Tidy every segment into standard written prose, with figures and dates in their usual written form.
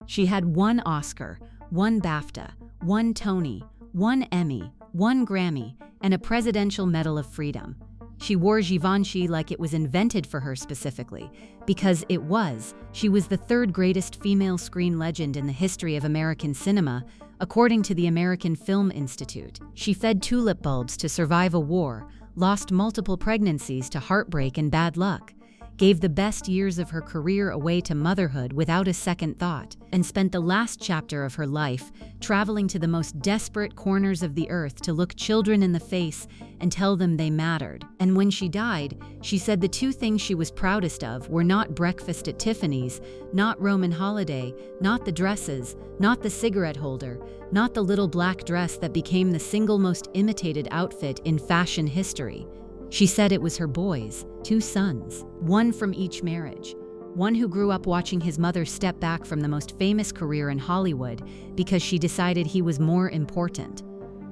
She had 1 Oscar, 1 BAFTA, 1 Tony, 1 Emmy, 1 Grammy, and a Presidential Medal of Freedom. She wore Givenchy like it was invented for her specifically, because it was. She was the 3rd greatest female screen legend in the history of American cinema, according to the American Film Institute. She fed tulip bulbs to survive a war, lost multiple pregnancies to heartbreak and bad luck, gave the best years of her career away to motherhood without a second thought, and spent the last chapter of her life traveling to the most desperate corners of the earth to look children in the face and tell them they mattered. And when she died, she said the 2 things she was proudest of were not breakfast at Tiffany's, not Roman holiday, not the dresses, not the cigarette holder, not the little black dress that became the single most imitated outfit in fashion history. She said it was her boys, 2 sons, 1 from each marriage. One who grew up watching his mother step back from the most famous career in Hollywood because she decided he was more important.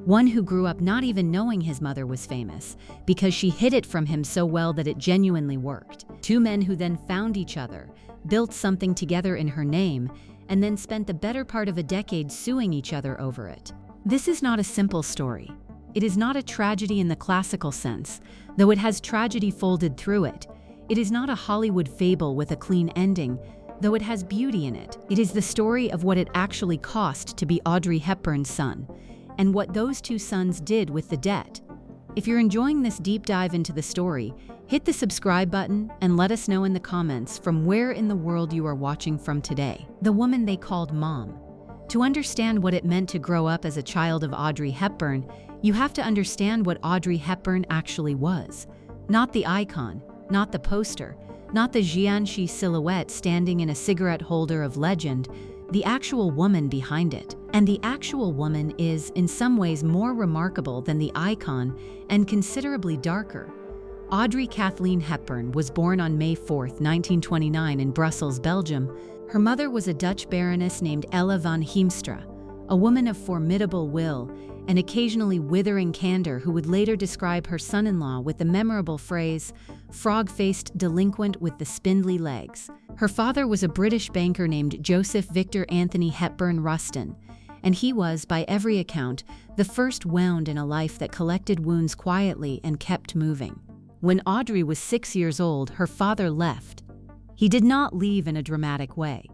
One who grew up not even knowing his mother was famous because she hid it from him so well that it genuinely worked. 2 men who then found each other, built something together in her name, and then spent the better part of a decade suing each other over it. This is not a simple story. It is not a tragedy in the classical sense, though it has tragedy folded through it. It is not a Hollywood fable with a clean ending, though it has beauty in it. It is the story of what it actually cost to be Audrey Hepburn's son, and what those 2 sons did with the debt. If you're enjoying this deep dive into the story, hit the subscribe button and let us know in the comments from where in the world you are watching from today. The woman they called Mom. To understand what it meant to grow up as a child of Audrey Hepburn, you have to understand what Audrey Hepburn actually was. Not the icon, not the poster, not the Givenchy silhouette standing in a cigarette holder of legend, the actual woman behind it. And the actual woman is, in some ways, more remarkable than the icon and considerably darker. Audrey Kathleen Hepburn was born on May 4, 1929 in Brussels, Belgium. Her mother was a Dutch baroness named Ella van Heemstra, a woman of formidable will and occasionally withering candor who would later describe her son-in-law with the memorable phrase, frog-faced delinquent with the spindly legs. Her father was a British banker named Joseph Victor Anthony Hepburn Ruston, and he was, by every account, the first wound in a life that collected wounds quietly and kept moving. When Audrey was 6 years old, her father left. He did not leave in a dramatic way.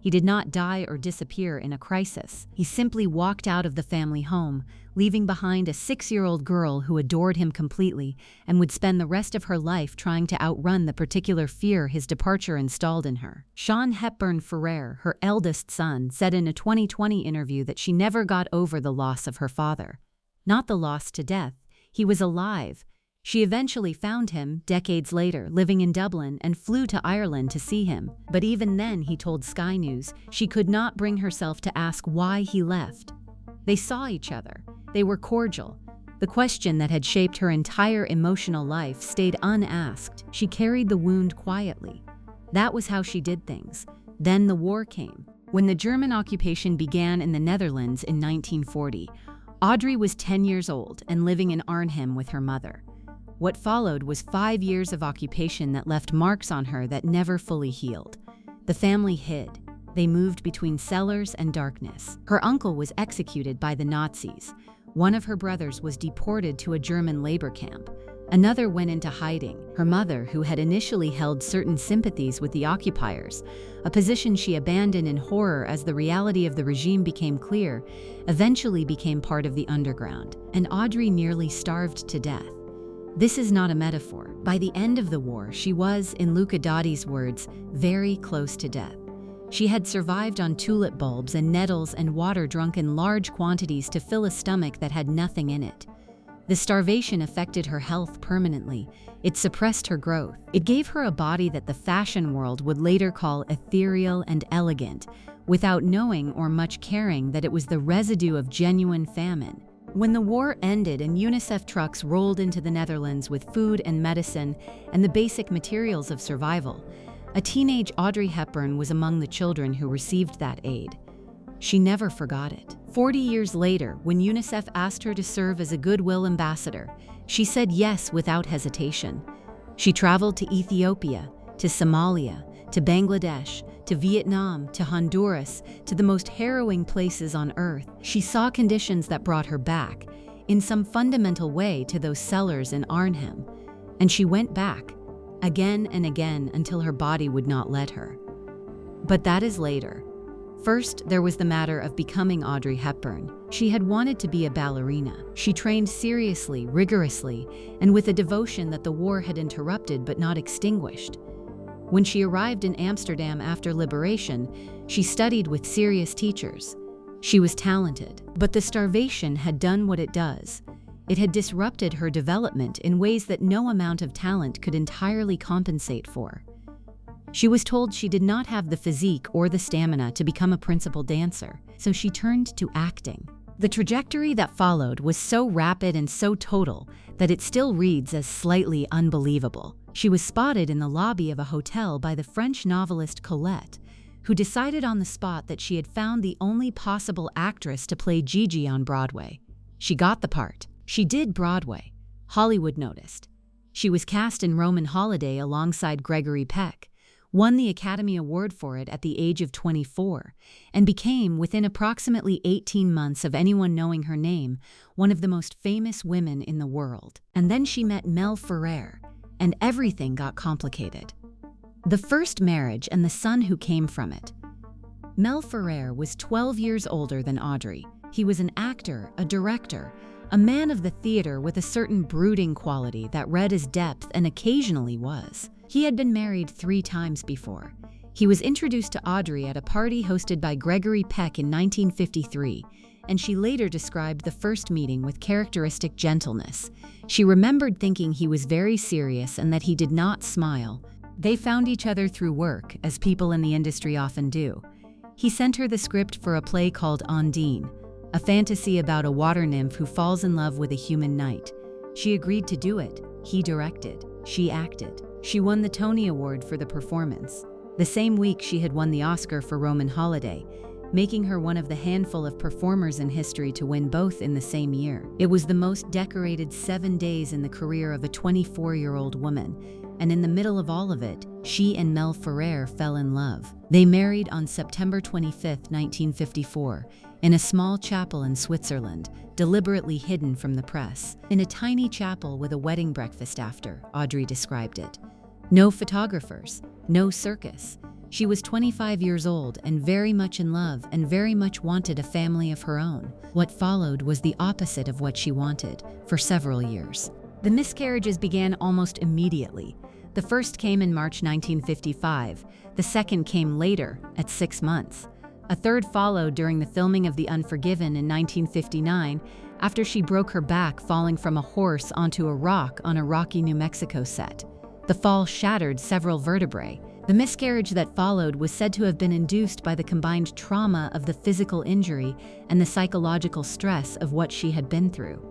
He did not die or disappear in a crisis. He simply walked out of the family home, leaving behind a 6-year-old girl who adored him completely and would spend the rest of her life trying to outrun the particular fear his departure installed in her. Hepburn Ferrer, her eldest son, said in a 2020 interview that she never got over the loss of her father. Not the loss to death. He was alive. She eventually found him, decades later, living in Dublin and flew to Ireland to see him. But even then, he told Sky News, she could not bring herself to ask why he left. They saw each other. They were cordial. The question that had shaped her entire emotional life stayed unasked. She carried the wound quietly. That was how she did things. Then the war came. When the German occupation began in the Netherlands in 1940, Audrey was 10 years old and living in Arnhem with her mother. What followed was 5 years of occupation that left marks on her that never fully healed. The family hid. They moved between cellars and darkness. Her uncle was executed by the Nazis. One of her brothers was deported to a German labor camp. Another went into hiding. Her mother, who had initially held certain sympathies with the occupiers, a position she abandoned in horror as the reality of the regime became clear, eventually became part of the underground. And Audrey nearly starved to death. This is not a metaphor. By the end of the war, she was, in Luca Dotti's words, very close to death. She had survived on tulip bulbs and nettles and water drunk in large quantities to fill a stomach that had nothing in it. The starvation affected her health permanently. It suppressed her growth. It gave her a body that the fashion world would later call ethereal and elegant, without knowing or much caring that it was the residue of genuine famine. When the war ended and UNICEF trucks rolled into the Netherlands with food and medicine and the basic materials of survival, a teenage Audrey Hepburn was among the children who received that aid. She never forgot it. 40 years later, when UNICEF asked her to serve as a goodwill ambassador, she said yes without hesitation. She traveled to Ethiopia, to Somalia, to Bangladesh, to Vietnam, to Honduras, to the most harrowing places on earth. She saw conditions that brought her back, in some fundamental way, to those cellars in Arnhem. And she went back, again and again, until her body would not let her. But that is later. First, there was the matter of becoming Audrey Hepburn. She had wanted to be a ballerina. She trained seriously, rigorously, and with a devotion that the war had interrupted but not extinguished. When she arrived in Amsterdam after liberation, she studied with serious teachers. She was talented, but the starvation had done what it does. It had disrupted her development in ways that no amount of talent could entirely compensate for. She was told she did not have the physique or the stamina to become a principal dancer, so she turned to acting. The trajectory that followed was so rapid and so total that it still reads as slightly unbelievable. She was spotted in the lobby of a hotel by the French novelist Colette, who decided on the spot that she had found the only possible actress to play Gigi on Broadway. She got the part. She did Broadway. Hollywood noticed. She was cast in Roman Holiday alongside Gregory Peck, won the Academy Award for it at the age of 24, and became, within approximately 18 months of anyone knowing her name, one of the most famous women in the world. And then she met Mel Ferrer, and everything got complicated. The first marriage and the son who came from it. Mel Ferrer was 12 years older than Audrey. He was an actor, a director, a man of the theater with a certain brooding quality that read as depth and occasionally was. He had been married 3 times before. He was introduced to Audrey at a party hosted by Gregory Peck in 1953, and she later described the first meeting with characteristic gentleness. She remembered thinking he was very serious and that he did not smile. They found each other through work, as people in the industry often do. He sent her the script for a play called Ondine, a fantasy about a water nymph who falls in love with a human knight. She agreed to do it. He directed. She acted. She won the Tony Award for the performance. The same week, she had won the Oscar for Roman Holiday, making her one of the handful of performers in history to win both in the same year. It was the most decorated 7 days in the career of a 24-year-old woman, and in the middle of all of it, she and Mel Ferrer fell in love. They married on September 25, 1954, in a small chapel in Switzerland, deliberately hidden from the press. In a tiny chapel with a wedding breakfast after, Audrey described it. No photographers, no circus. She was 25 years old and very much in love and very much wanted a family of her own. What followed was the opposite of what she wanted, for several years. The miscarriages began almost immediately. The first came in March 1955. The second came later, at 6 months. A third followed during the filming of The Unforgiven in 1959, after she broke her back falling from a horse onto a rock on a rocky New Mexico set. The fall shattered several vertebrae. The miscarriage that followed was said to have been induced by the combined trauma of the physical injury and the psychological stress of what she had been through.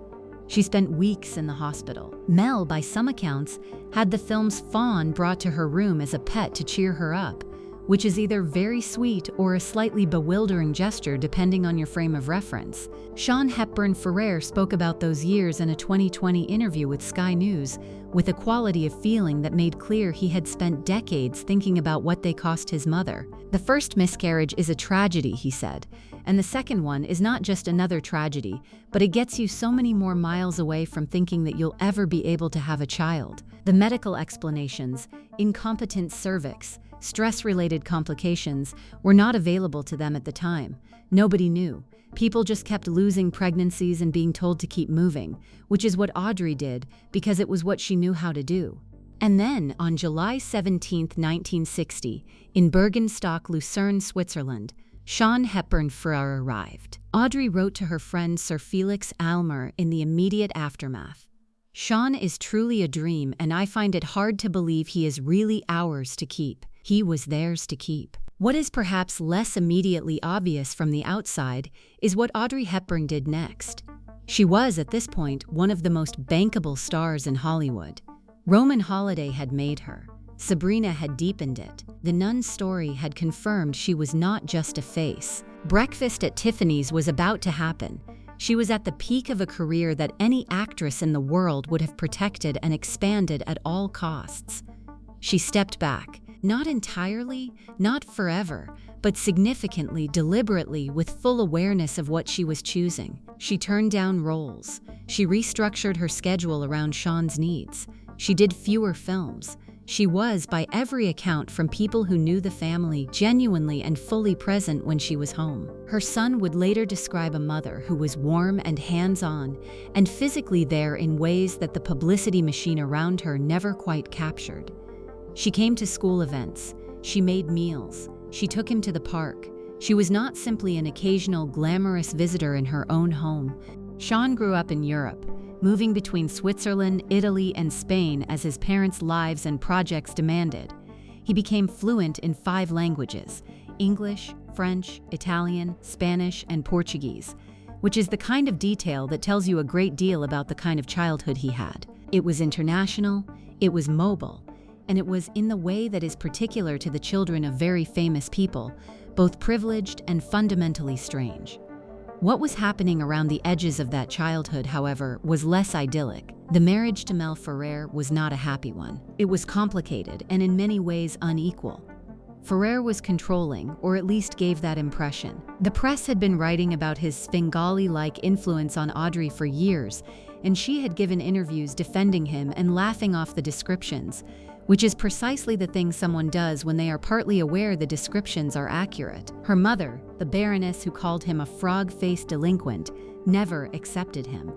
She spent weeks in the hospital. Mel, by some accounts, had the film's fawn brought to her room as a pet to cheer her up, which is either very sweet or a slightly bewildering gesture depending on your frame of reference. Hepburn Ferrer spoke about those years in a 2020 interview with Sky News, with a quality of feeling that made clear he had spent decades thinking about what they cost his mother. The first miscarriage is a tragedy, he said, and the second one is not just another tragedy, but it gets you so many more miles away from thinking that you'll ever be able to have a child. The medical explanations, incompetent cervix, stress-related complications, were not available to them at the time. Nobody knew. People just kept losing pregnancies and being told to keep moving, which is what Audrey did because it was what she knew how to do. And then, on July 17, 1960, in Bergenstock, Lucerne, Switzerland, Hepburn Ferrer arrived. Audrey wrote to her friend Sir Felix Aylmer in the immediate aftermath. "Sean is truly a dream, and I find it hard to believe he is really ours to keep. He was theirs to keep." What is perhaps less immediately obvious from the outside is what Audrey Hepburn did next. She was, at this point, one of the most bankable stars in Hollywood. Roman Holiday had made her. Sabrina had deepened it. The Nun's story had confirmed she was not just a face. Breakfast at Tiffany's was about to happen. She was at the peak of a career that any actress in the world would have protected and expanded at all costs. She stepped back. Not entirely, not forever, but significantly, deliberately, with full awareness of what she was choosing. She turned down roles. She restructured her schedule around Sean's needs. She did fewer films. She was, by every account from people who knew the family, genuinely and fully present when she was home. Her son would later describe a mother who was warm and hands-on, and physically there in ways that the publicity machine around her never quite captured. She came to school events. She made meals. She took him to the park. She was not simply an occasional glamorous visitor in her own home. Sean grew up in Europe, moving between Switzerland, Italy, and Spain as his parents' lives and projects demanded. He became fluent in 5 languages: English, French, Italian, Spanish, and Portuguese, which is the kind of detail that tells you a great deal about the kind of childhood he had. It was international, it was mobile, and it was in the way that is particular to the children of very famous people, both privileged and fundamentally strange. What was happening around the edges of that childhood, however, was less idyllic. The marriage to Mel Ferrer was not a happy one. It was complicated and in many ways unequal. Ferrer was controlling, or at least gave that impression. The press had been writing about his Svengali-like influence on Audrey for years, and she had given interviews defending him and laughing off the descriptions, which is precisely the thing someone does when they are partly aware the descriptions are accurate. Her mother, the Baroness who called him a frog-faced delinquent, never accepted him.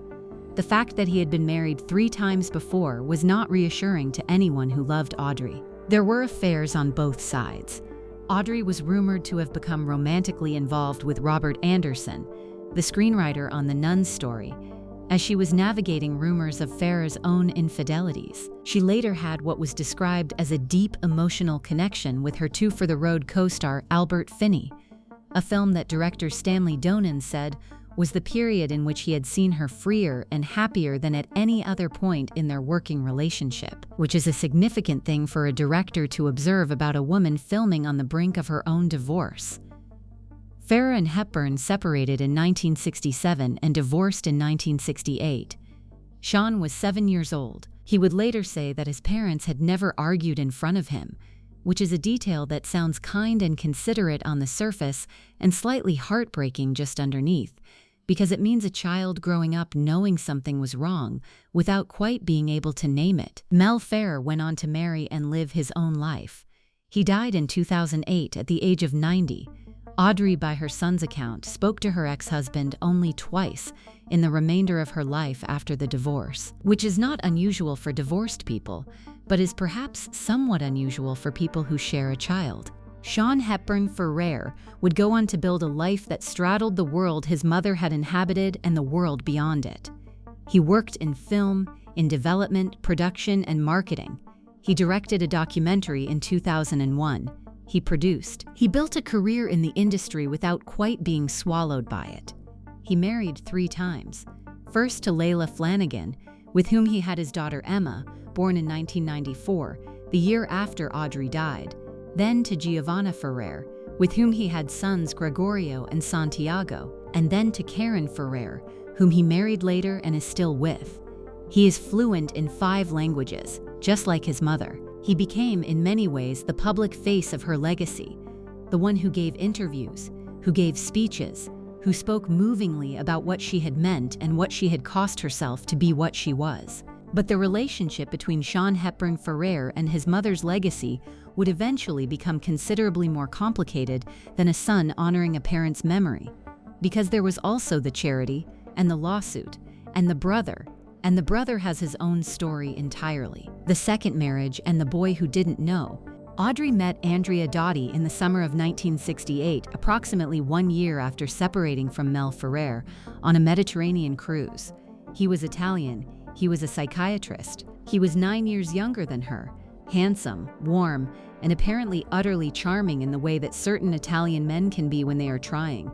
The fact that he had been married 3 times before was not reassuring to anyone who loved Audrey. There were affairs on both sides. Audrey was rumored to have become romantically involved with Robert Anderson, the screenwriter on The Nun's Story, as she was navigating rumors of Ferrer's own infidelities. She later had what was described as a deep emotional connection with her Two for the Road co-star Albert Finney, a film that director Stanley Donen said was the period in which he had seen her freer and happier than at any other point in their working relationship, which is a significant thing for a director to observe about a woman filming on the brink of her own divorce. Ferrer and Hepburn separated in 1967 and divorced in 1968. Sean was 7 years old. He would later say that his parents had never argued in front of him, which is a detail that sounds kind and considerate on the surface and slightly heartbreaking just underneath, because it means a child growing up knowing something was wrong without quite being able to name it. Mel Ferrer went on to marry and live his own life. He died in 2008 at the age of 90. Audrey, by her son's account, spoke to her ex-husband only twice in the remainder of her life after the divorce, which is not unusual for divorced people, but is perhaps somewhat unusual for people who share a child. Sean Hepburn Ferrer would go on to build a life that straddled the world his mother had inhabited and the world beyond it. He worked in film, in development, production, and marketing. He directed a documentary in 2001. He produced. He built a career in the industry without quite being swallowed by it. He married 3 times. First to Layla Flanagan, with whom he had his daughter Emma, born in 1994, the year after Audrey died. Then to Giovanna Ferrer, with whom he had sons Gregorio and Santiago, and then to Karen Ferrer, whom he married later and is still with. He is fluent in 5 languages, just like his mother. He became, in many ways, the public face of her legacy, the one who gave interviews, who gave speeches, who spoke movingly about what she had meant and what she had cost herself to be what she was. But the relationship between Sean Hepburn Ferrer and his mother's legacy would eventually become considerably more complicated than a son honoring a parent's memory, because there was also the charity, and the lawsuit, and the brother has his own story entirely. The second marriage and the boy who didn't know. Audrey met Andrea Dotti in the summer of 1968, approximately 1 year after separating from Mel Ferrer, on a Mediterranean cruise. He was Italian. He was a psychiatrist. He was 9 years younger than her, handsome, warm, and apparently utterly charming in the way that certain Italian men can be when they are trying.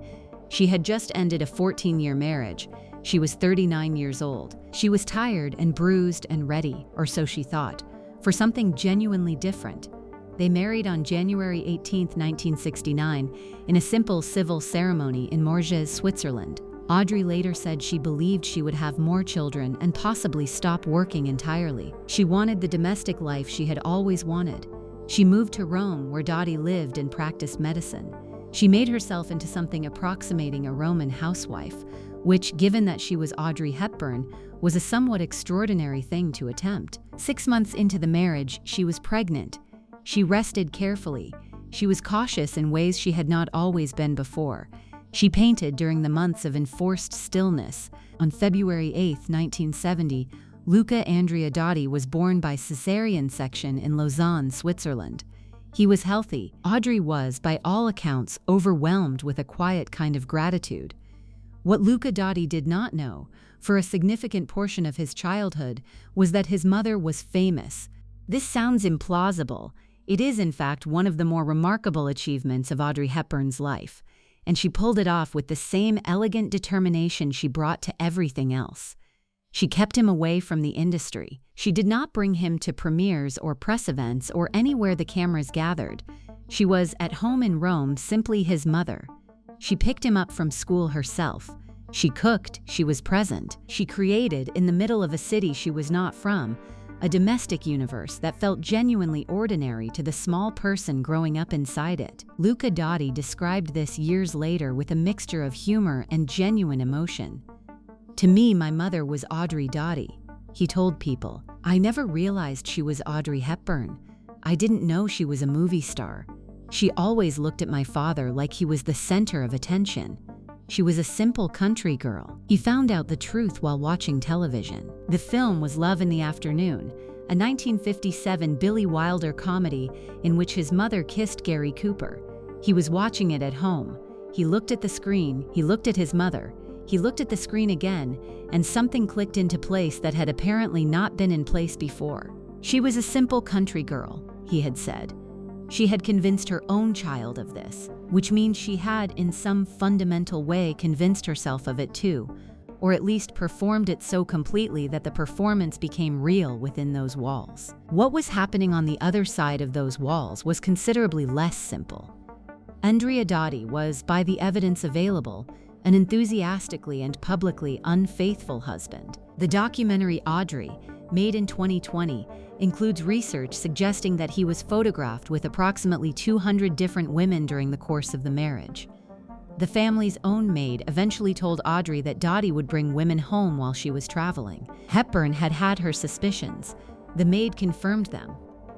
She had just ended a 14-year marriage. She was 39 years old. She was tired and bruised and ready, or so she thought, for something genuinely different. They married on January 18, 1969, in a simple civil ceremony in Morges, Switzerland. Audrey later said she believed she would have more children and possibly stop working entirely. She wanted the domestic life she had always wanted. She moved to Rome, where Dotti lived and practiced medicine. She made herself into something approximating a Roman housewife, which, given that she was Audrey Hepburn, was a somewhat extraordinary thing to attempt. 6 months into the marriage, she was pregnant. She rested carefully. She was cautious in ways she had not always been before. She painted during the months of enforced stillness. On February 8, 1970, Luca Andrea Dotti was born by cesarean section in Lausanne, Switzerland. He was healthy. Audrey was, by all accounts, overwhelmed with a quiet kind of gratitude. What Luca Dotti did not know, for a significant portion of his childhood, was that his mother was famous. This sounds implausible. It is, in fact, one of the more remarkable achievements of Audrey Hepburn's life, and she pulled it off with the same elegant determination she brought to everything else. She kept him away from the industry. She did not bring him to premieres or press events or anywhere the cameras gathered. She was, at home in Rome, simply his mother. She picked him up from school herself. She cooked, she was present. She created, in the middle of a city she was not from, a domestic universe that felt genuinely ordinary to the small person growing up inside it. Luca Dotti described this years later with a mixture of humor and genuine emotion. "To me, my mother was Audrey Dotti," he told People. "I never realized she was Audrey Hepburn. I didn't know she was a movie star. She always looked at my father like he was the center of attention. She was a simple country girl." He found out the truth while watching television. The film was Love in the Afternoon, a 1957 Billy Wilder comedy in which his mother kissed Gary Cooper. He was watching it at home. He looked at the screen, he looked at his mother, he looked at the screen again, and something clicked into place that had apparently not been in place before. She was a simple country girl, he had said. She had convinced her own child of this, which means she had, in some fundamental way, convinced herself of it too, or at least performed it so completely that the performance became real within those walls. What was happening on the other side of those walls was considerably less simple. Andrea Dotti was, by the evidence available, an enthusiastically and publicly unfaithful husband. The documentary Audrey, made in 2020, includes research suggesting that he was photographed with approximately 200 different women during the course of the marriage. The family's own maid eventually told Audrey that Dotti would bring women home while she was traveling. Hepburn had had her suspicions. The maid confirmed them.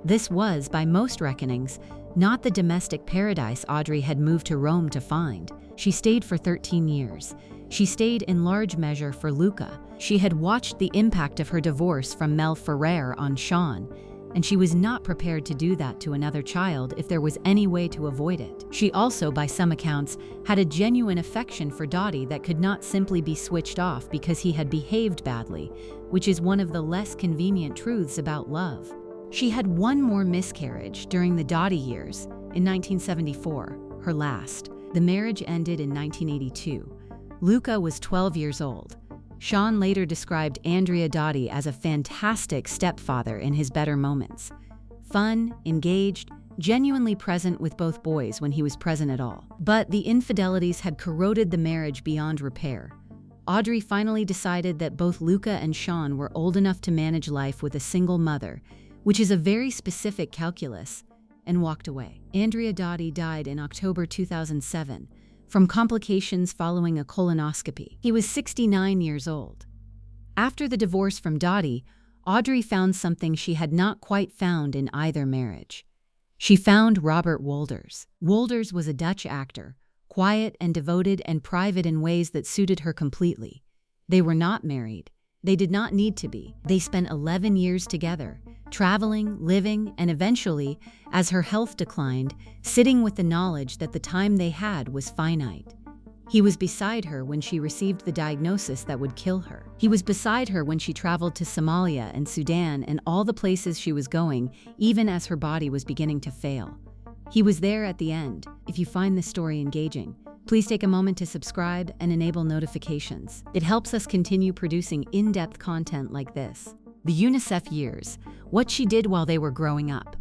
This was, by most reckonings, not the domestic paradise Audrey had moved to Rome to find. She stayed for 13 years. She stayed in large measure for Luca. She had watched the impact of her divorce from Mel Ferrer on Sean, and she was not prepared to do that to another child if there was any way to avoid it. She also, by some accounts, had a genuine affection for Dotti that could not simply be switched off because he had behaved badly, which is one of the less convenient truths about love. She had one more miscarriage during the Dotti years, in 1974, her last. The marriage ended in 1982. Luca was 12 years old. Sean later described Andrea Dotti as a fantastic stepfather in his better moments. Fun, engaged, genuinely present with both boys when he was present at all. But the infidelities had corroded the marriage beyond repair. Audrey finally decided that both Luca and Sean were old enough to manage life with a single mother, which is a very specific calculus, and walked away. Andrea Dotti died in October 2007 from complications following a colonoscopy. He was 69 years old. After the divorce from Dotti, Audrey found something she had not quite found in either marriage. She found Robert Walders. Walders was a Dutch actor, quiet and devoted and private in ways that suited her completely. They were not married. They did not need to be. They spent 11 years together, traveling, living, and eventually, as her health declined, sitting with the knowledge that the time they had was finite. He was beside her when she received the diagnosis that would kill her. He was beside her when she traveled to Somalia and Sudan and all the places she was going, even as her body was beginning to fail. He was there at the end. If you find this story engaging, please take a moment to subscribe and enable notifications. It helps us continue producing in-depth content like this. The UNICEF years, what she did while they were growing up.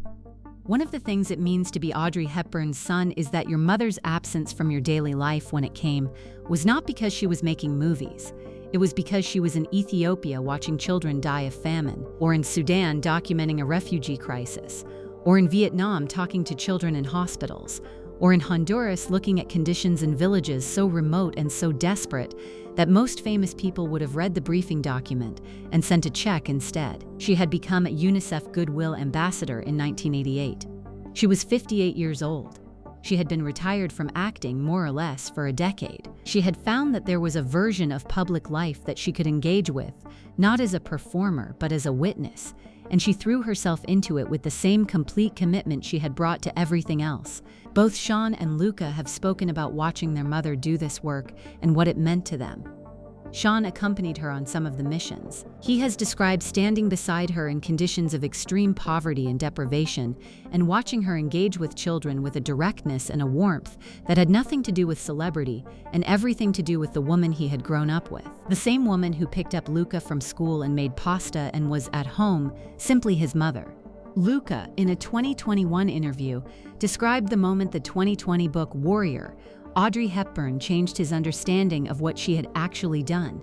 One of the things it means to be Audrey Hepburn's son is that your mother's absence from your daily life when it came was not because she was making movies. It was because she was in Ethiopia watching children die of famine, or in Sudan documenting a refugee crisis, or in Vietnam talking to children in hospitals, or in Honduras looking at conditions in villages so remote and so desperate that most famous people would have read the briefing document and sent a check instead. She had become a UNICEF Goodwill ambassador in 1988. She was 58 years old. She had been retired from acting more or less for a decade. She had found that there was a version of public life that she could engage with, not as a performer but as a witness, and she threw herself into it with the same complete commitment she had brought to everything else. Both Sean and Luca have spoken about watching their mother do this work and what it meant to them. Sean accompanied her on some of the missions. He has described standing beside her in conditions of extreme poverty and deprivation and watching her engage with children with a directness and a warmth that had nothing to do with celebrity and everything to do with the woman he had grown up with. The same woman who picked up Luca from school and made pasta and was at home, simply his mother. Luca, in a 2021 interview, described the moment the 2020 book Warrior, Audrey Hepburn changed his understanding of what she had actually done.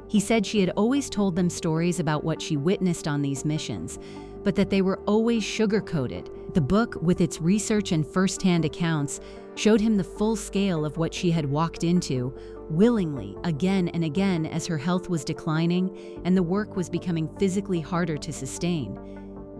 He said she had always told them stories about what she witnessed on these missions, but that they were always sugar-coated. The book, with its research and first-hand accounts, showed him the full scale of what she had walked into, willingly, again and again as her health was declining and the work was becoming physically harder to sustain.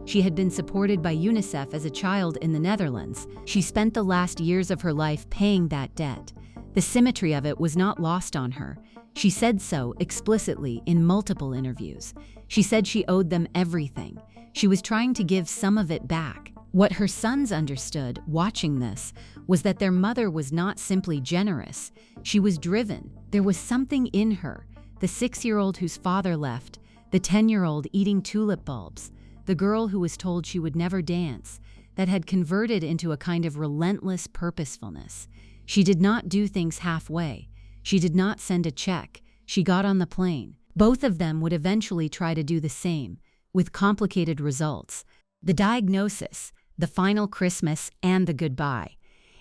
She had been supported by UNICEF as a child in the Netherlands. She spent the last years of her life paying that debt. The symmetry of it was not lost on her. She said so explicitly in multiple interviews. She said she owed them everything. She was trying to give some of it back. What her sons understood, watching this, was that their mother was not simply generous. She was driven. There was something in her. The 6-year-old whose father left, the 10-year-old eating tulip bulbs, the girl who was told she would never dance, that had converted into a kind of relentless purposefulness. She did not do things halfway. She did not send a check. She got on the plane. Both of them would eventually try to do the same, with complicated results. The diagnosis, the final Christmas, and the goodbye.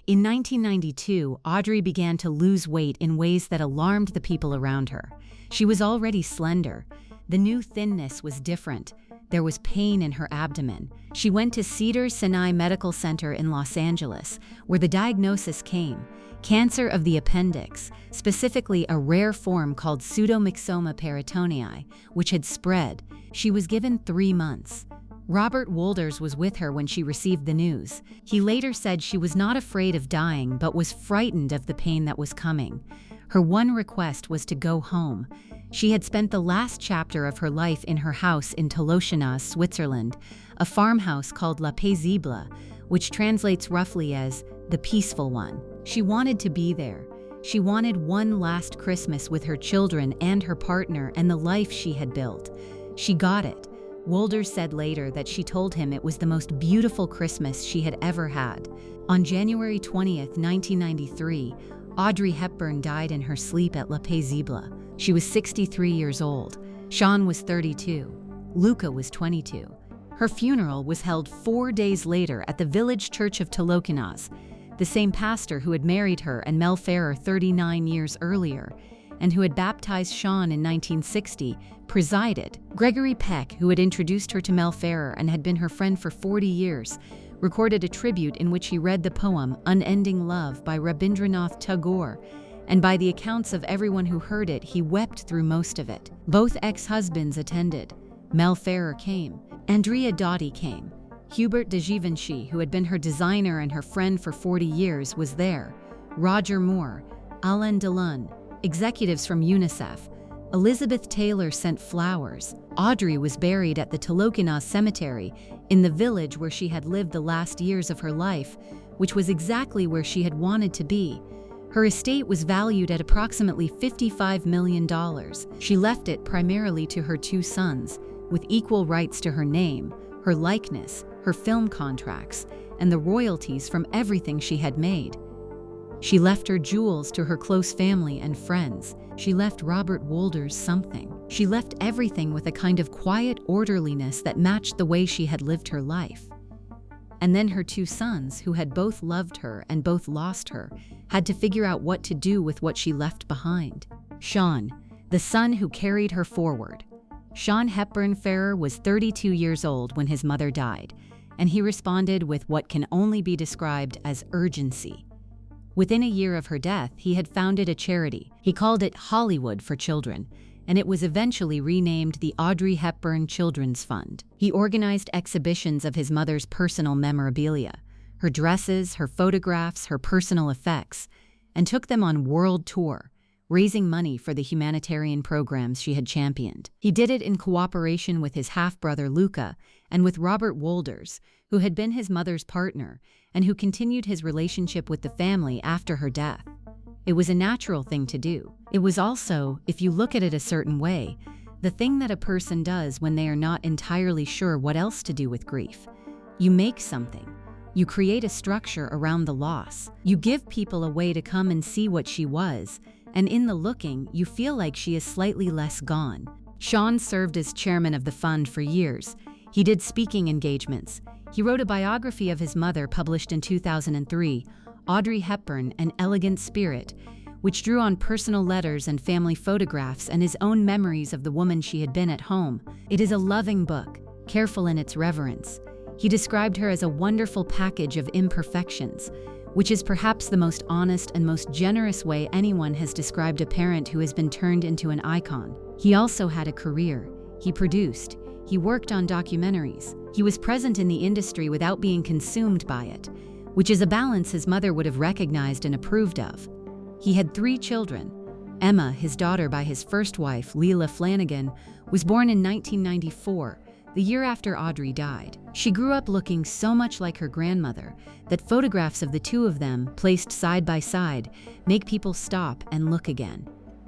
In 1992, Audrey began to lose weight in ways that alarmed the people around her. She was already slender. The new thinness was different. There was pain in her abdomen. She went to Cedars-Sinai Medical Center in Los Angeles, where the diagnosis came: cancer of the appendix, specifically a rare form called pseudomyxoma peritonei, which had spread. She was given 3 months. Robert Walders was with her when she received the news. He later said she was not afraid of dying, but was frightened of the pain that was coming. Her one request was to go home. She had spent the last chapter of her life in her house in Tolochenaz, Switzerland, a farmhouse called La Paisible, which translates roughly as the peaceful one. She wanted to be there. She wanted one last Christmas with her children and her partner and the life she had built. She got it. Walders said later that she told him it was the most beautiful Christmas she had ever had. On January 20th, 1993, Audrey Hepburn died in her sleep at La Paisible. She was 63 years old. Sean was 32. Luca was 22. Her funeral was held 4 days later at the village church of Tolochenaz. The same pastor who had married her and Mel Ferrer 39 years earlier, and who had baptized Sean in 1960, presided. Gregory Peck, who had introduced her to Mel Ferrer and had been her friend for 40 years, recorded a tribute in which he read the poem Unending Love by Rabindranath Tagore, and by the accounts of everyone who heard it, he wept through most of it. Both ex-husbands attended. Mel Ferrer came. Andrea Dotti came. Hubert de Givenchy, who had been her designer and her friend for 40 years, was there. Roger Moore, Alain Delon, executives from UNICEF. Elizabeth Taylor sent flowers. Audrey was buried at the Tolochenaz Cemetery, in the village where she had lived the last years of her life, which was exactly where she had wanted to be. Her estate was valued at approximately $55 million. She left it primarily to her 2 sons, with equal rights to her name, her likeness, her film contracts, and the royalties from everything she had made. She left her jewels to her close family and friends. She left Robert Walders something. She left everything with a kind of quiet orderliness that matched the way she had lived her life. And then her 2 sons, who had both loved her and both lost her, had to figure out what to do with what she left behind. Sean, the son who carried her forward. Sean Hepburn Ferrer was 32 years old when his mother died, and he responded with what can only be described as urgency. Within a year of her death, he had founded a charity. He called it Hollywood for Children, and it was eventually renamed the Audrey Hepburn Children's Fund. He organized exhibitions of his mother's personal memorabilia, her dresses, her photographs, her personal effects, and took them on world tour, raising money for the humanitarian programs she had championed. He did it in cooperation with his half-brother Luca and with Robert Walders, who had been his mother's partner and who continued his relationship with the family after her death. It was a natural thing to do. It was also, if you look at it a certain way, the thing that a person does when they are not entirely sure what else to do with grief. You make something. You create a structure around the loss. You give people a way to come and see what she was, and in the looking, you feel like she is slightly less gone. Sean served as chairman of the fund for years. He did speaking engagements. He wrote a biography of his mother published in 2003, Audrey Hepburn, An Elegant Spirit, which drew on personal letters and family photographs and his own memories of the woman she had been at home. It is a loving book, careful in its reverence. He described her as a wonderful package of imperfections, which is perhaps the most honest and most generous way anyone has described a parent who has been turned into an icon. He also had a career. He produced. He worked on documentaries. He was present in the industry without being consumed by it, which is a balance his mother would have recognized and approved of. He had 3 children. Emma, his daughter by his first wife, Leila Flanagan, was born in 1994, the year after Audrey died. She grew up looking so much like her grandmother that photographs of the two of them, placed side by side, make people stop and look again.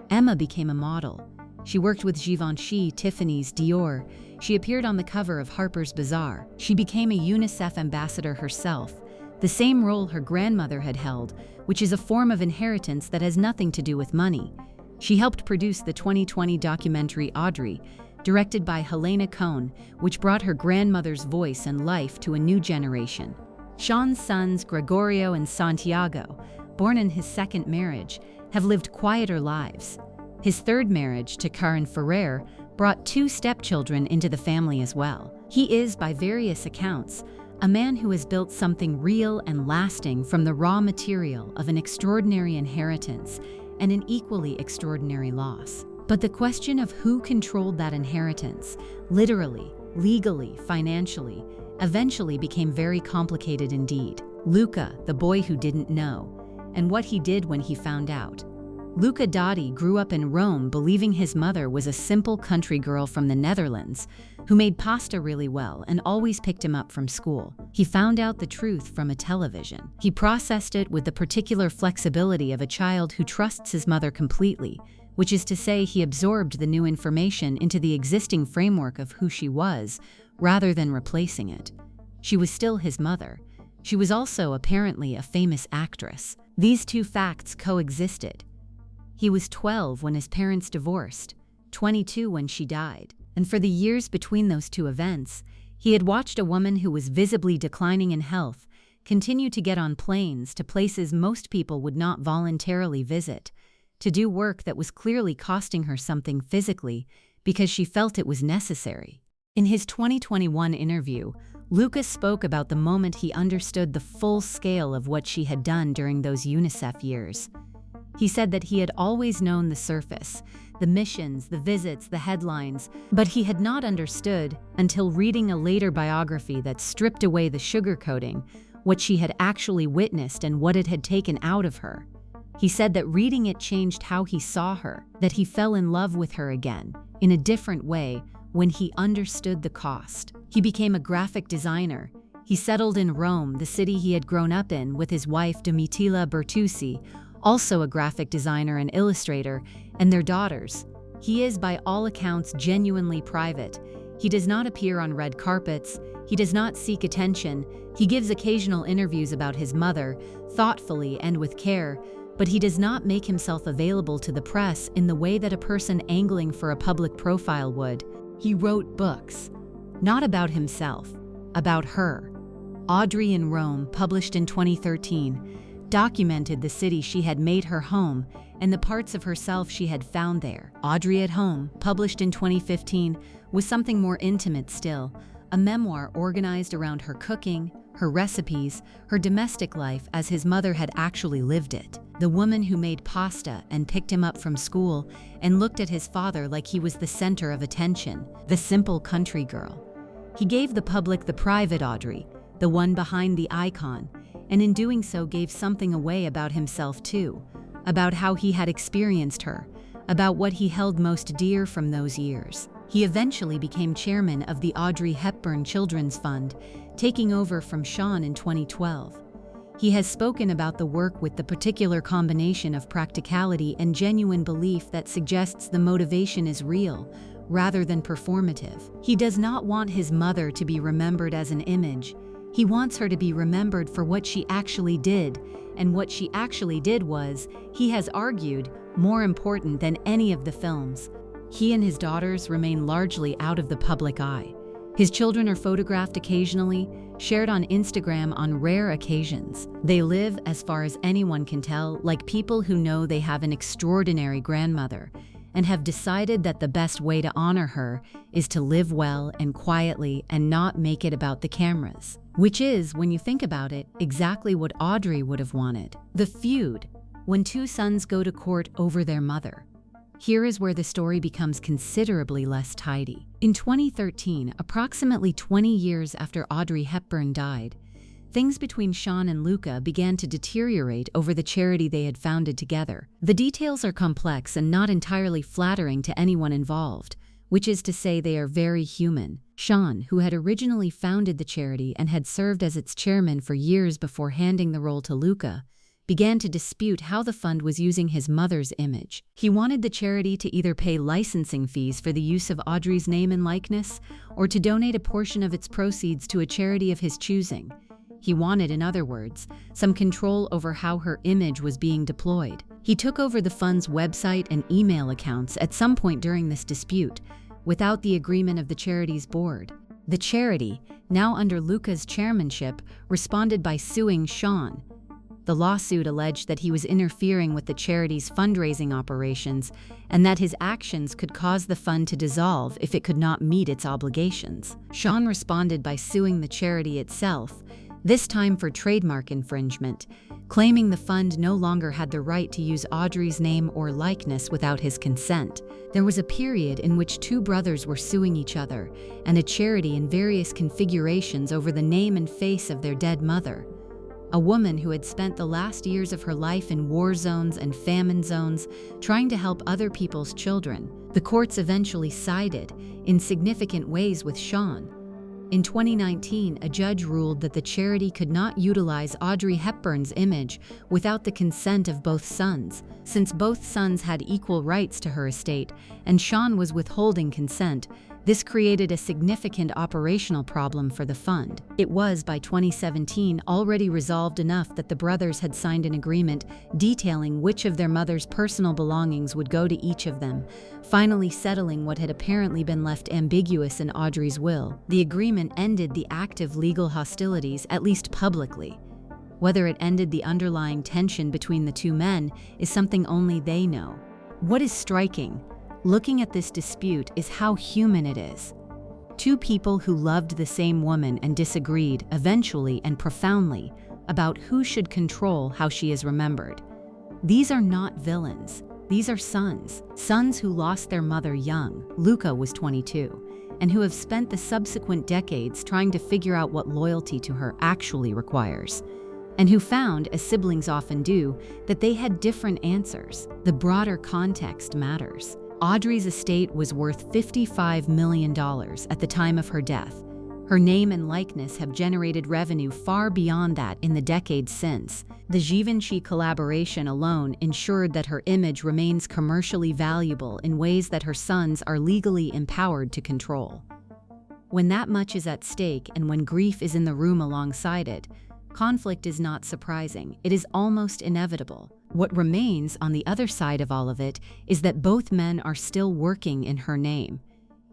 Emma became a model. She worked with Givenchy, Tiffany's, Dior. She appeared on the cover of Harper's Bazaar. She became a UNICEF ambassador herself, the same role her grandmother had held, which is a form of inheritance that has nothing to do with money. She helped produce the 2020 documentary Audrey, directed by Helena Cohn, which brought her grandmother's voice and life to a new generation. Sean's sons, Gregorio and Santiago, born in his second marriage, have lived quieter lives. His third marriage, to Karen Ferrer, brought 2 stepchildren into the family as well. He is, by various accounts, a man who has built something real and lasting from the raw material of an extraordinary inheritance and an equally extraordinary loss. But the question of who controlled that inheritance, literally, legally, financially, eventually became very complicated indeed. Luca, the boy who didn't know, and what he did when he found out. Luca Dotti grew up in Rome believing his mother was a simple country girl from the Netherlands who made pasta really well and always picked him up from school. He found out the truth from a television. He processed it with the particular flexibility of a child who trusts his mother completely, which is to say he absorbed the new information into the existing framework of who she was, rather than replacing it. She was still his mother. She was also apparently a famous actress. These 2 facts coexisted. He was 12 when his parents divorced, 22 when she died, and for the years between those 2 events, he had watched a woman who was visibly declining in health continue to get on planes to places most people would not voluntarily visit, to do work that was clearly costing her something physically because she felt it was necessary. In his 2021 interview, Lucas spoke about the moment he understood the full scale of what she had done during those UNICEF years. He said that he had always known the surface, the missions, the visits, the headlines, but he had not understood, until reading a later biography that stripped away the sugarcoating, what she had actually witnessed and what it had taken out of her. He said that reading it changed how he saw her, that he fell in love with her again, in a different way, when he understood the cost. He became a graphic designer. He settled in Rome, the city he had grown up in, with his wife Domitilla Bertucci, also a graphic designer and illustrator, and their daughters. He is, by all accounts, genuinely private. He does not appear on red carpets. He does not seek attention. He gives occasional interviews about his mother, thoughtfully and with care, but he does not make himself available to the press in the way that a person angling for a public profile would. He wrote books, not about himself, about her. Audrey in Rome, published in 2013, documented the city she had made her home and the parts of herself she had found there. Audrey at Home, published in 2015, was something more intimate still, a memoir organized around her cooking, her recipes, her domestic life as his mother had actually lived it. The woman who made pasta and picked him up from school and looked at his father like he was the center of attention, the simple country girl. He gave the public the private Audrey, the one behind the icon, and in doing so gave something away about himself too, about how he had experienced her, about what he held most dear from those years. He eventually became chairman of the Audrey Hepburn Children's Fund, taking over from Sean in 2012. He has spoken about the work with the particular combination of practicality and genuine belief that suggests the motivation is real, rather than performative. He does not want his mother to be remembered as an image. He wants her to be remembered for what she actually did, and what she actually did was, he has argued, more important than any of the films. He and his daughters remain largely out of the public eye. His children are photographed occasionally, shared on Instagram on rare occasions. They live, as far as anyone can tell, like people who know they have an extraordinary grandmother, and have decided that the best way to honor her is to live well and quietly and not make it about the cameras. Which is, when you think about it, exactly what Audrey would have wanted. The feud, when two sons go to court over their mother. Here is where the story becomes considerably less tidy. In 2013, approximately 20 years after Audrey Hepburn died, things between Sean and Luca began to deteriorate over the charity they had founded together. The details are complex and not entirely flattering to anyone involved, which is to say they are very human. Sean, who had originally founded the charity and had served as its chairman for years before handing the role to Luca, began to dispute how the fund was using his mother's image. He wanted the charity to either pay licensing fees for the use of Audrey's name and likeness, or to donate a portion of its proceeds to a charity of his choosing. He wanted, in other words, some control over how her image was being deployed. He took over the fund's website and email accounts at some point during this dispute, without the agreement of the charity's board. The charity, now under Luca's chairmanship, responded by suing Sean. The lawsuit alleged that he was interfering with the charity's fundraising operations and that his actions could cause the fund to dissolve if it could not meet its obligations. Sean responded by suing the charity itself, this time for trademark infringement, claiming the fund no longer had the right to use Audrey's name or likeness without his consent. There was a period in which two brothers were suing each other and a charity in various configurations over the name and face of their dead mother. A woman who had spent the last years of her life in war zones and famine zones trying to help other people's children. The courts eventually sided, in significant ways, with Sean. In 2019, a judge ruled that the charity could not utilize Audrey Hepburn's image without the consent of both sons, since both sons had equal rights to her estate and Sean was withholding consent. This created a significant operational problem for the fund. It was, by 2017, already resolved enough that the brothers had signed an agreement detailing which of their mother's personal belongings would go to each of them, finally settling what had apparently been left ambiguous in Audrey's will. The agreement ended the active legal hostilities, at least publicly. Whether it ended the underlying tension between the two men is something only they know. What is striking, looking at this dispute, is how human it is. Two people who loved the same woman and disagreed, eventually and profoundly, about who should control how she is remembered. These are not villains. These are sons. Sons who lost their mother young, Luca was 22, and who have spent the subsequent decades trying to figure out what loyalty to her actually requires. And who found, as siblings often do, that they had different answers. The broader context matters. Audrey's estate was worth $55 million at the time of her death. Her name and likeness have generated revenue far beyond that in the decades since. The Givenchy collaboration alone ensured that her image remains commercially valuable in ways that her sons are legally empowered to control. When that much is at stake and when grief is in the room alongside it, conflict is not surprising. It is almost inevitable. What remains on the other side of all of it is that both men are still working in her name.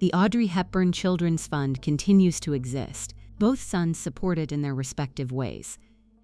The Audrey Hepburn Children's Fund continues to exist. Both sons support it in their respective ways.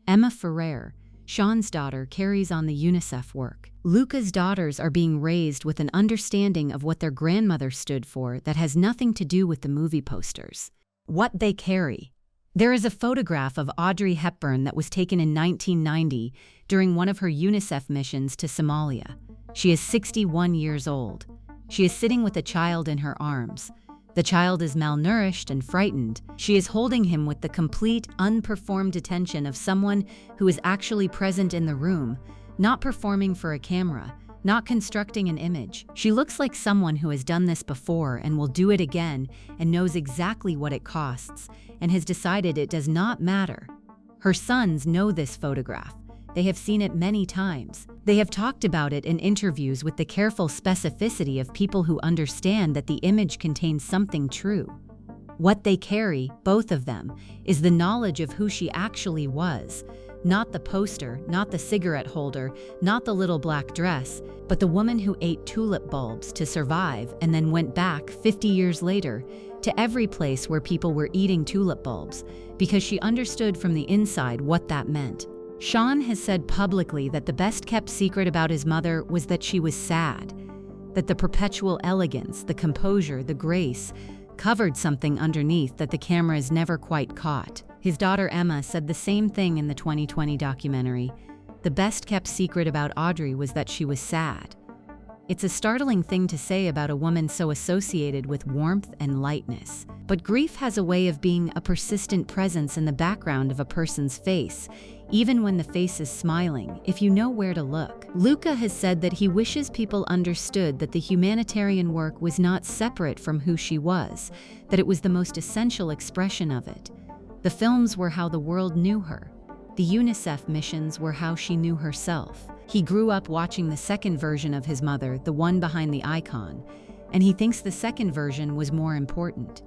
Mel Ferrer, Sean's daughter, carries on the UNICEF work. Luca's daughters are being raised with an understanding of what their grandmother stood for that has nothing to do with the movie posters. What they carry. There is a photograph of Audrey Hepburn that was taken in 1990 during one of her UNICEF missions to Somalia. She is 61 years old. She is sitting with a child in her arms. The child is malnourished and frightened. She is holding him with the complete, unperformed attention of someone who is actually present in the room, not performing for a camera, not constructing an image. She looks like someone who has done this before and will do it again and knows exactly what it costs and has decided it does not matter. Her sons know this photograph. They have seen it many times. They have talked about it in interviews with the careful specificity of people who understand that the image contains something true. What they carry, both of them, is the knowledge of who she actually was. Not the poster, not the cigarette holder, not the little black dress, but the woman who ate tulip bulbs to survive and then went back 50 years later to every place where people were eating tulip bulbs because she understood from the inside what that meant. Sean has said publicly that the best-kept secret about his mother was that she was sad, that the perpetual elegance, the composure, the grace covered something underneath that the cameras never quite caught. His daughter Emma said the same thing in the 2020 documentary. The best-kept secret about Audrey was that she was sad. It's a startling thing to say about a woman so associated with warmth and lightness. But grief has a way of being a persistent presence in the background of a person's face, even when the face is smiling, if you know where to look. Luca has said that he wishes people understood that the humanitarian work was not separate from who she was, that it was the most essential expression of it. The films were how the world knew her. The UNICEF missions were how she knew herself. He grew up watching the second version of his mother, the one behind the icon, and he thinks the second version was more important.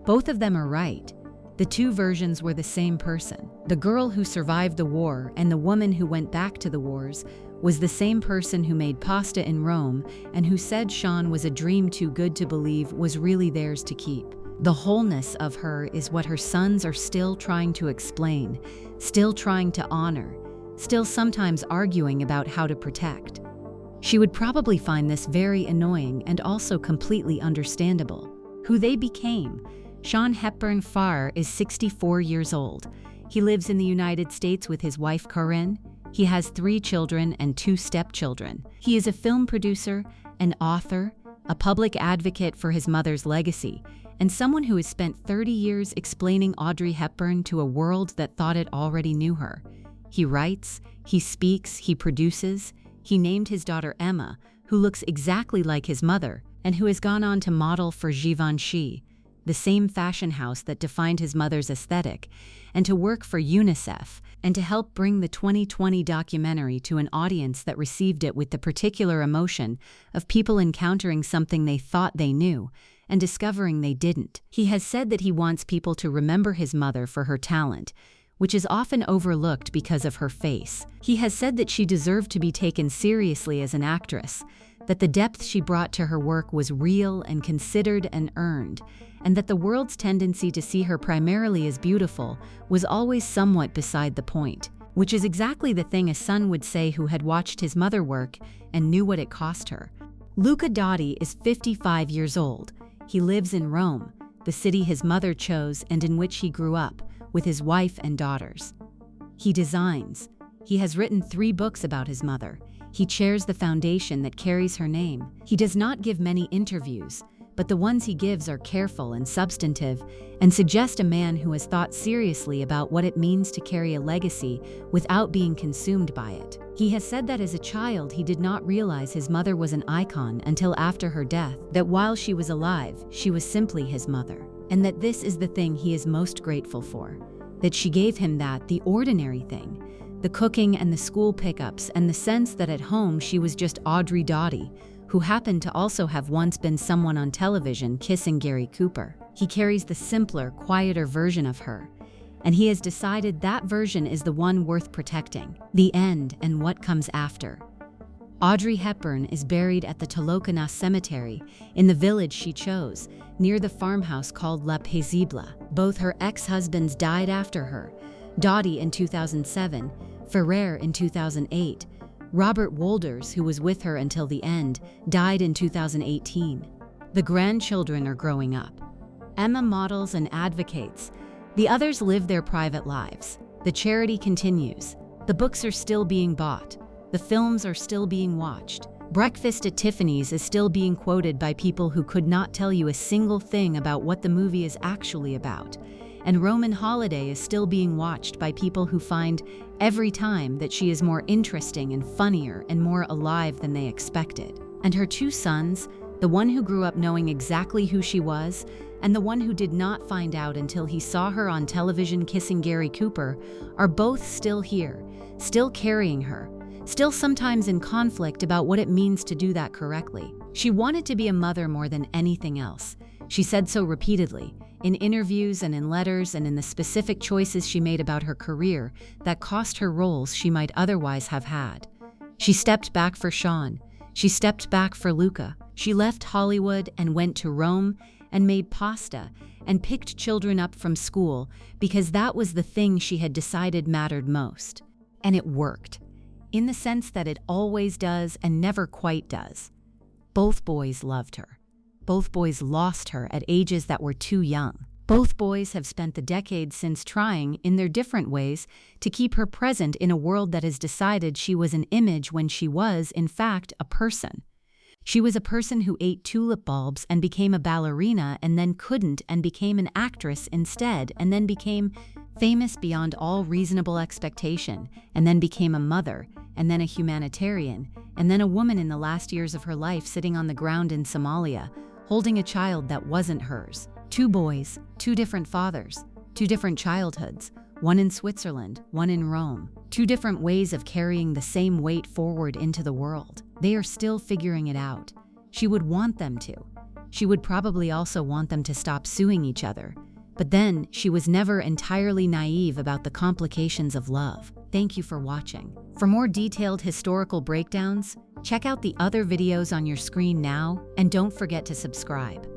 Both of them are right. The two versions were the same person. The girl who survived the war and the woman who went back to the wars was the same person who made pasta in Rome and who said Sean was a dream too good to believe was really theirs to keep. The wholeness of her is what her sons are still trying to explain, still trying to honor, still sometimes arguing about how to protect. She would probably find this very annoying and also completely understandable. Who they became. Sean Hepburn Ferrer is 64 years old. He lives in the United States with his wife Corinne. He has 3 children and 2 stepchildren. He is a film producer, an author, a public advocate for his mother's legacy, and someone who has spent 30 years explaining Audrey Hepburn to a world that thought it already knew her. He writes, he speaks, he produces. He named his daughter Emma, who looks exactly like his mother, and who has gone on to model for Givenchy, the same fashion house that defined his mother's aesthetic, and to work for UNICEF, and to help bring the 2020 documentary to an audience that received it with the particular emotion of people encountering something they thought they knew and discovering they didn't. He has said that he wants people to remember his mother for her talent, which is often overlooked because of her face. He has said that she deserved to be taken seriously as an actress, that the depth she brought to her work was real and considered and earned, and that the world's tendency to see her primarily as beautiful was always somewhat beside the point, which is exactly the thing a son would say who had watched his mother work and knew what it cost her. Luca Dotti is 55 years old. He lives in Rome, the city his mother chose and in which he grew up, with his wife and daughters. He designs. He has written 3 books about his mother. He chairs the foundation that carries her name. He does not give many interviews, but the ones he gives are careful and substantive and suggest a man who has thought seriously about what it means to carry a legacy without being consumed by it. He has said that as a child he did not realize his mother was an icon until after her death, that while she was alive, she was simply his mother, and that this is the thing he is most grateful for, that she gave him that, the ordinary thing, the cooking and the school pickups and the sense that at home she was just Audrey Dotti, who happened to also have once been someone on television kissing Gary Cooper. He carries the simpler, quieter version of her, and he has decided that version is the one worth protecting. The end and what comes after. Audrey Hepburn is buried at the Tolokana Cemetery in the village she chose, near the farmhouse called La Paisible. Both her ex-husbands died after her, Dotti in 2007, Ferrer in 2008. Robert Walders, who was with her until the end, died in 2018. The grandchildren are growing up. Emma models and advocates. The others live their private lives. The charity continues. The books are still being bought. The films are still being watched. Breakfast at Tiffany's is still being quoted by people who could not tell you a single thing about what the movie is actually about. And Roman Holiday is still being watched by people who find every time that she is more interesting and funnier and more alive than they expected. And her two sons, the one who grew up knowing exactly who she was, and the one who did not find out until he saw her on television kissing Gary Cooper, are both still here, still carrying her, still sometimes in conflict about what it means to do that correctly. She wanted to be a mother more than anything else. She said so repeatedly, in interviews and in letters and in the specific choices she made about her career that cost her roles she might otherwise have had. She stepped back for Sean. She stepped back for Luca. She left Hollywood and went to Rome and made pasta and picked children up from school because that was the thing she had decided mattered most. And it worked, in the sense that it always does and never quite does. Both boys loved her. Both boys lost her at ages that were too young. Both boys have spent the decades since trying, in their different ways, to keep her present in a world that has decided she was an image when she was, in fact, a person. She was a person who ate tulip bulbs and became a ballerina and then couldn't and became an actress instead and then became famous beyond all reasonable expectation and then became a mother and then a humanitarian and then a woman in the last years of her life sitting on the ground in Somalia, holding a child that wasn't hers. Two boys, two different fathers, two different childhoods, one in Switzerland, one in Rome. Two different ways of carrying the same weight forward into the world. They are still figuring it out. She would want them to. She would probably also want them to stop suing each other. But then, she was never entirely naive about the complications of love. Thank you for watching. For more detailed historical breakdowns, check out the other videos on your screen now, and don't forget to subscribe.